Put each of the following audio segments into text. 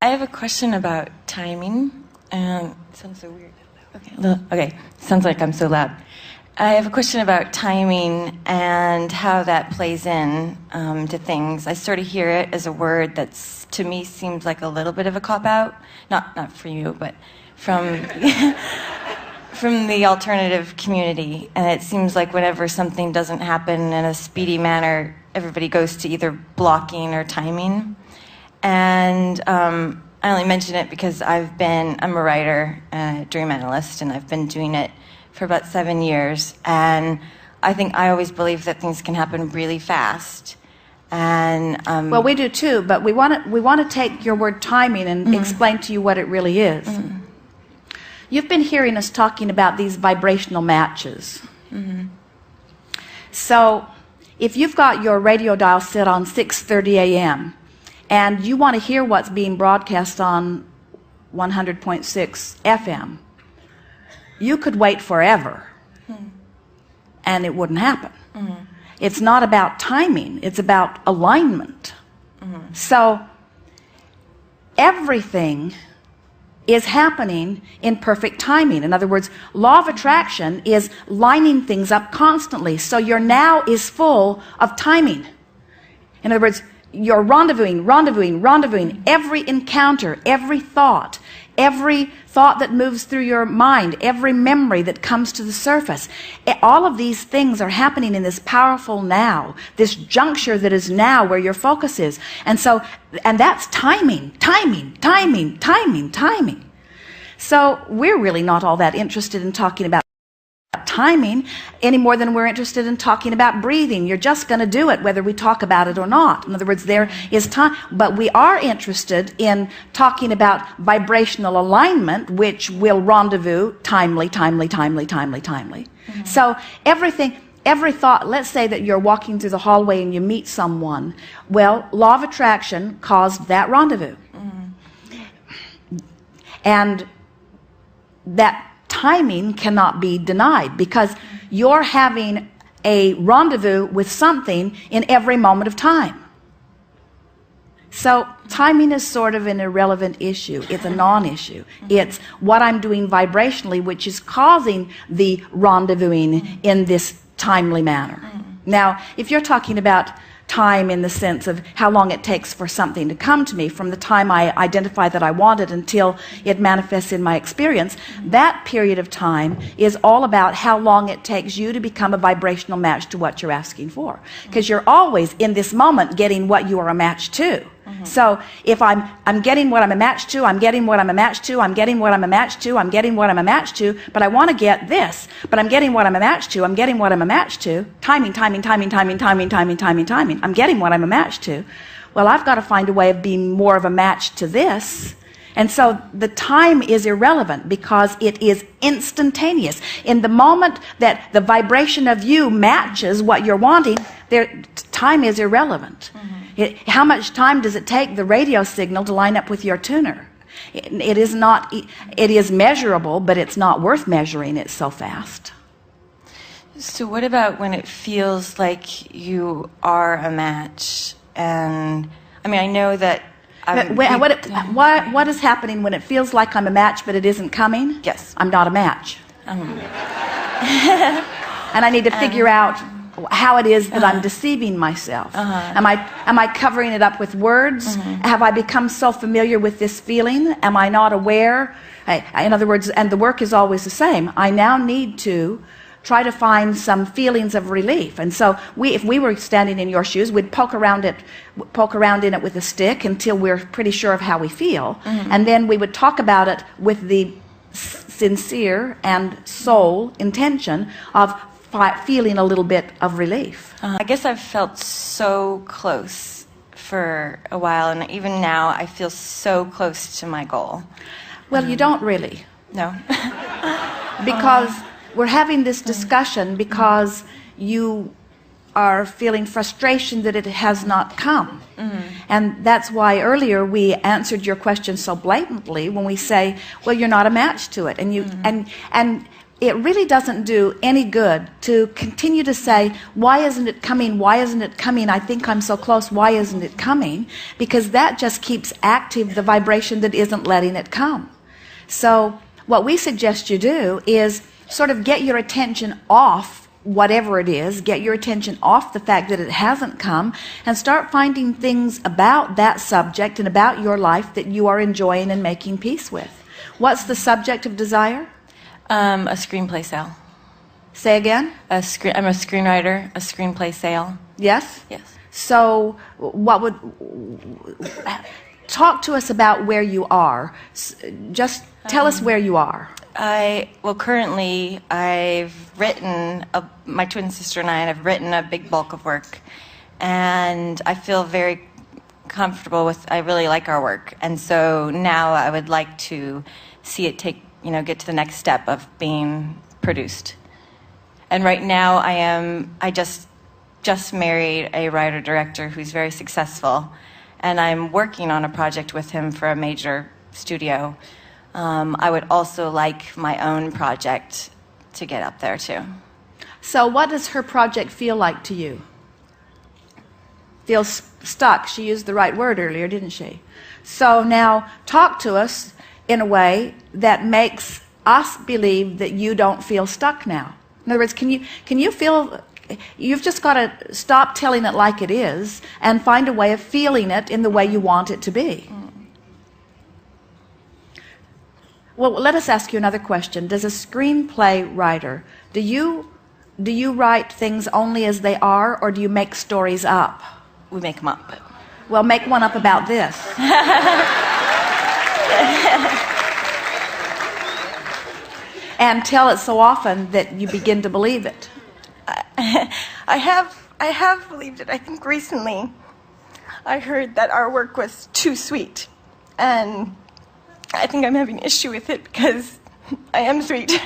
I have a question about timing. It sounds so weird. Okay. Sounds like I'm so loud. I have a question about timing and how that plays in to things. I sort of hear it as a word that's, to me, seems like a little bit of a cop-out. Not for you, but from from the alternative community. And it seems like whenever something doesn't happen in a speedy manner, everybody goes to either blocking or timing. And I only mention it because I'm a writer, a dream analyst, and I've been doing it for about 7 years. And I think I always believe that things can happen really fast. And well, we do too, but we want to take your word timing and explain to you what it really is. You've been hearing us talking about these vibrational matches. So if you've got your radio dial set on 6:30 a.m. and you want to hear what's being broadcast on 100.6 FM, you could wait forever and it wouldn't happen. It's not about timing, it's about alignment. So everything is happening in perfect timing. In other words, law of attraction is lining things up constantly. So your now is full of timing. In other words, you're rendezvousing every encounter, every thought that moves through your mind, every memory that comes to the surface. All of these things are happening in this powerful now, this juncture that is now where your focus is. And that's timing. So we're really not all that interested in talking about timing any more than we're interested in talking about breathing. You're just going to do it whether we talk about it or not. In other words, there is time, but we are interested in talking about vibrational alignment, which will rendezvous timely. So every thought, let's say that you're walking through the hallway and you meet someone. Well, law of attraction caused that rendezvous. And that timing cannot be denied because you're having a rendezvous with something in every moment of time. So timing is sort of an irrelevant issue. It's a non-issue. It's what I'm doing vibrationally which is causing the rendezvousing in this timely manner. Now, if you're talking about time in the sense of how long it takes for something to come to me from the time I identify that I want it until it manifests in my experience, that period of time is all about how long it takes you to become a vibrational match to what you're asking for. Because you're always in this moment getting what you are a match to. So if I'm getting what I'm a match to, I'm getting what I'm a match to, I'm getting what I'm a match to, I'm getting what I'm a match to, but I want to get this, but I'm getting what I'm a match to, I'm getting what I'm a match to, timing, I'm getting what I'm a match to. Well, I've got to find a way of being more of a match to this. And so the time is irrelevant because it is instantaneous. In the moment that the vibration of you matches what you're wanting, time is irrelevant. How much time does it take the radio signal to line up with your tuner? It is measurable, but it's not worth measuring it so fast. So what about when it feels like you are a match? And I mean, I know that what is happening when it feels like I'm a match but it isn't coming? Yes. I'm not a match. And I need to figure out how it is that I'm deceiving myself. Am I covering it up with words? Have I become so familiar with this feeling? Am I not aware? In other words, and the work is always the same. I now need to try to find some feelings of relief. And so if we were standing in your shoes, we'd poke around in it with a stick until we're pretty sure of how we feel. And then we would talk about it with the sincere and soul intention of feeling a little bit of relief. I guess I've felt so close for a while, and even now I feel so close to my goal. Well, you don't really. No. Because we're having this discussion because you are feeling frustration that it has not come. And that's why earlier we answered your question so blatantly when we say, well, you're not a match to it. And it really doesn't do any good to continue to say, why isn't it coming? Why isn't it coming? I think I'm so close. Why isn't it coming? Because that just keeps active the vibration that isn't letting it come. So what we suggest you do is sort of get your attention off whatever it is, get your attention off the fact that it hasn't come, and start finding things about that subject and about your life that you are enjoying and making peace with. What's the subject of desire? A screenplay sale. Say again? I'm a screenwriter, a screenplay sale. Yes? Yes. So what would... Talk to us about where you are. Just tell us where you are. Well, currently, I've written, my twin sister and I have written a big bulk of work, and I feel very comfortable with, I really like our work, and so now I would like to see it get to the next step of being produced. And right now, I just married a writer-director who's very successful, and I'm working on a project with him for a major studio. I would also like my own project to get up there too. So what does her project feel like to you? Feels stuck. She used the right word earlier, didn't she? So now talk to us in a way that makes us believe that you don't feel stuck now. In other words, can you feel... You've just got to stop telling it like it is and find a way of feeling it in the way you want it to be. Well, let us ask you another question. Does a screenplay writer, do you write things only as they are, or do you make stories up? We make them up. Well, make one up about this. And tell it so often that you begin to believe it. I have believed it. I think recently I heard that our work was too sweet, and I think I'm having an issue with it because I am sweet,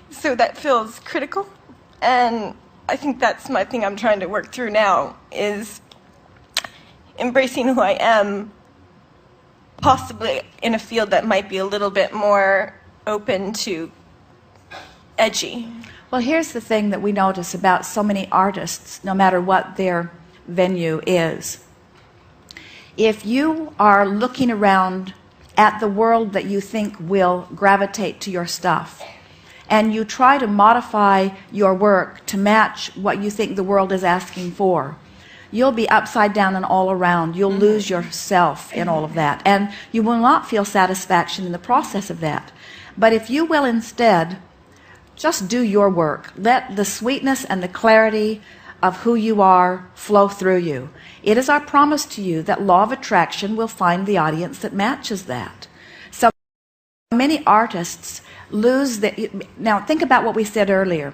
so that feels critical, and I think that's my thing I'm trying to work through now, is embracing who I am, possibly in a field that might be a little bit more open to edgy. Well, here's the thing that we notice about so many artists, no matter what their venue is. If you are looking around at the world that you think will gravitate to your stuff, and you try to modify your work to match what you think the world is asking for, you'll be upside down and all around. You'll lose yourself in all of that, and you will not feel satisfaction in the process of that. But if you will instead just do your work, let the sweetness and the clarity of who you are flow through you. It is our promise to you that law of attraction will find the audience that matches that. So many artists lose the... Now think about what we said earlier.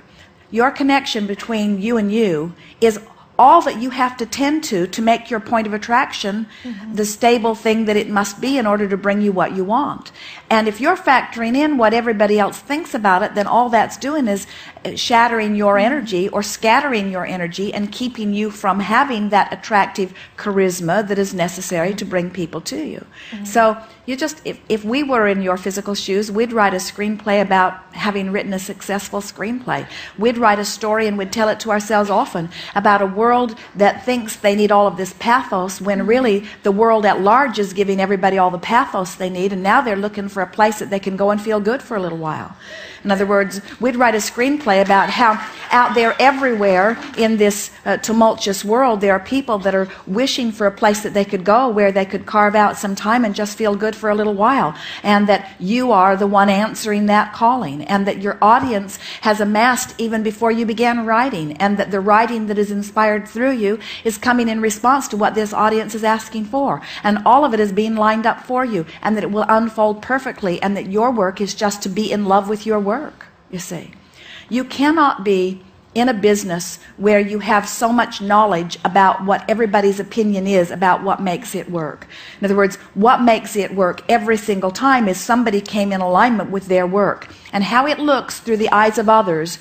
Your connection between you and you is all that you have to tend to make your point of attraction the stable thing that it must be in order to bring you what you want. And if you're factoring in what everybody else thinks about it, then all that's doing is shattering your energy or scattering your energy and keeping you from having that attractive charisma that is necessary to bring people to you. So you just, if we were in your physical shoes, we'd write a screenplay about having written a successful screenplay. We'd write a story and we'd tell it to ourselves often about a world that thinks they need all of this pathos, when really the world at large is giving everybody all the pathos they need, and now they're looking for a place that they can go and feel good for a little while. In other words, we'd write a screenplay about how out there everywhere in this tumultuous world there are people that are wishing for a place that they could go where they could carve out some time and just feel good for a little while, and that you are the one answering that calling, and that your audience has amassed even before you began writing, and that the writing that is inspired through you is coming in response to what this audience is asking for, and all of it is being lined up for you, and that it will unfold perfectly, and that your work is just to be in love with your work. You see, you cannot be in a business where you have so much knowledge about what everybody's opinion is about what makes it work. In other words, what makes it work every single time is somebody came in alignment with their work, and how it looks through the eyes of others,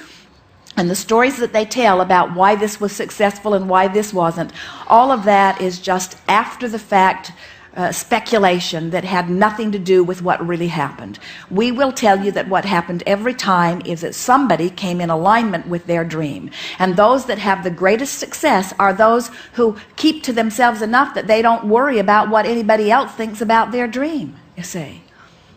and the stories that they tell about why this was successful and why this wasn't. All of that is just after the fact speculation that had nothing to do with what really happened. We will tell you that what happened every time is that somebody came in alignment with their dream. And those that have the greatest success are those who keep to themselves enough that they don't worry about what anybody else thinks about their dream, you see.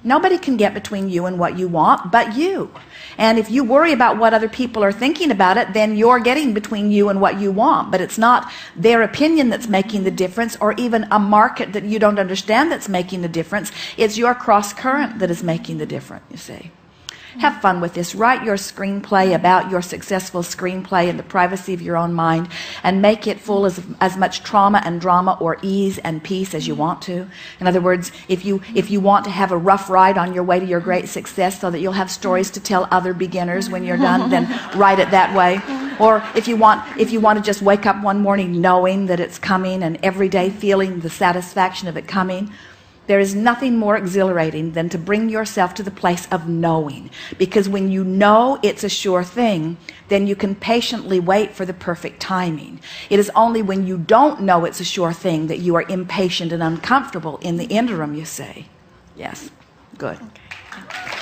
Nobody can get between you and what you want but you. And if you worry about what other people are thinking about it, then you're getting between you and what you want. But it's not their opinion that's making the difference, or even a market that you don't understand that's making the difference. It's your cross current that is making the difference, you see. Have fun with this. Write your screenplay about your successful screenplay in the privacy of your own mind, and make it full of as much trauma and drama or ease and peace as you want to. In other words, if you want to have a rough ride on your way to your great success so that you'll have stories to tell other beginners when you're done, then write it that way. Or if you want to just wake up one morning knowing that it's coming, and every day feeling the satisfaction of it coming, there is nothing more exhilarating than to bring yourself to the place of knowing. Because when you know it's a sure thing, then you can patiently wait for the perfect timing. It is only when you don't know it's a sure thing that you are impatient and uncomfortable in the interim, you say. Yes. Good. Okay.